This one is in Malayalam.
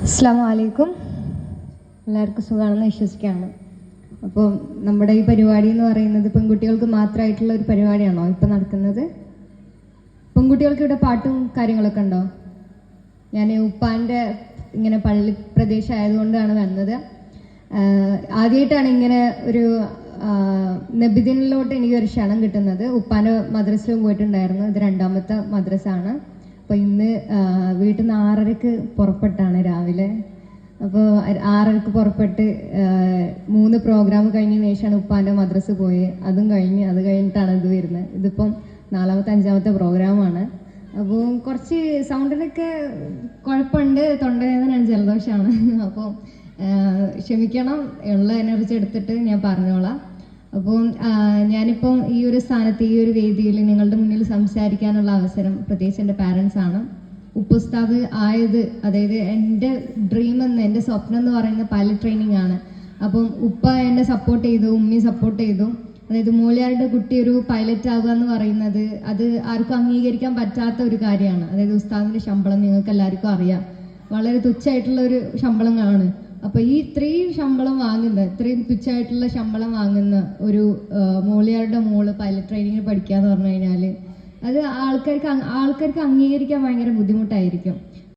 അസ്സലാമു അലൈക്കും. എല്ലാവർക്കും സുഖമാണെന്ന് വിശ്വസിക്കുകയാണ്. അപ്പോൾ നമ്മുടെ ഈ പരിപാടി എന്ന് പറയുന്നത് പെൺകുട്ടികൾക്ക് മാത്രമായിട്ടുള്ള ഒരു പരിപാടിയാണോ ഇപ്പം നടക്കുന്നത്? പെൺകുട്ടികൾക്ക് ഇവിടെ പാട്ടും കാര്യങ്ങളൊക്കെ ഉണ്ടോ? ഞാൻ ഉപ്പാൻ്റെ ഇങ്ങനെ പള്ളി പ്രദേശം ആയതുകൊണ്ടാണ് വന്നത്. ആദ്യമായിട്ടാണ് ഇങ്ങനെ ഒരു നബിദിനിലോട്ട് എനിക്കൊരു ക്ഷണം കിട്ടുന്നത്. ഉപ്പാൻ്റെ മദ്രസയിലും പോയിട്ടുണ്ടായിരുന്നു. ഇത് രണ്ടാമത്തെ മദ്രസ ആണ്. അപ്പോൾ ഇന്ന് വീട്ടിൽ നിന്ന് 6:30-ക്ക് പുറപ്പെട്ടാണ് രാവിലെ. അപ്പോൾ 6:30-ക്ക് പുറപ്പെട്ട് 3 പ്രോഗ്രാം കഴിഞ്ഞതിന് ശേഷമാണ് ഉപ്പാൻ്റെ മദ്രസ പോയി. അത് കഴിഞ്ഞിട്ടാണ് ഇത് വരുന്നത്. ഇതിപ്പം 4ാമത്തെ 5ാമത്തെ പ്രോഗ്രാമാണ്. അപ്പോൾ കുറച്ച് സൗണ്ടിനൊക്കെ കുഴപ്പമുണ്ട്. തൊണ്ടവേദനയാണ്, ജലദോഷമാണ്. അപ്പോൾ ക്ഷമിക്കണം, ഉള്ള എനർജി എടുത്തിട്ട് ഞാൻ പറഞ്ഞോളാം. അപ്പോൾ ഞാനിപ്പം ഈ ഒരു സ്ഥാനത്ത്, ഈ ഒരു വേദിയിൽ നിങ്ങളുടെ മുന്നിൽ സംസാരിക്കാനുള്ള അവസരം പ്രത്യേകിച്ച് എൻ്റെ പാരൻസ് ആണ്. ഉപ്പുസ്താദ് ആയത്, അതായത് എൻ്റെ ഡ്രീം എൻ്റെ സ്വപ്നം എന്ന് പറയുന്നത് പൈലറ്റ് ട്രെയിനിങ് ആണ്. അപ്പം ഉപ്പ എന്നെ സപ്പോർട്ട് ചെയ്തു, ഉമ്മി സപ്പോർട്ട് ചെയ്തു. അതായത് മൂല്യാരുടെ കുട്ടി ഒരു പൈലറ്റ് ആവുക എന്ന് പറയുന്നത് അത് ആർക്കും അംഗീകരിക്കാൻ പറ്റാത്ത ഒരു കാര്യമാണ്. അതായത് ഉസ്താദിൻ്റെ ശമ്പളം നിങ്ങൾക്ക് എല്ലാവർക്കും അറിയാം, വളരെ തുച്ഛമായിട്ടുള്ള ഒരു ശമ്പളങ്ങളാണ്. അപ്പോൾ ഈ ഇത്രയും തുച്ഛമായിട്ടുള്ള ശമ്പളം വാങ്ങുന്ന ഒരു മൂല്യാരുടെ മോള് പൈലറ്റ് ട്രെയിനിങ്ങിൽ പഠിക്കുക എന്ന് പറഞ്ഞു കഴിഞ്ഞാൽ അത് ആൾക്കാർക്ക് അംഗീകരിക്കാൻ ഭയങ്കര ബുദ്ധിമുട്ടായിരിക്കും.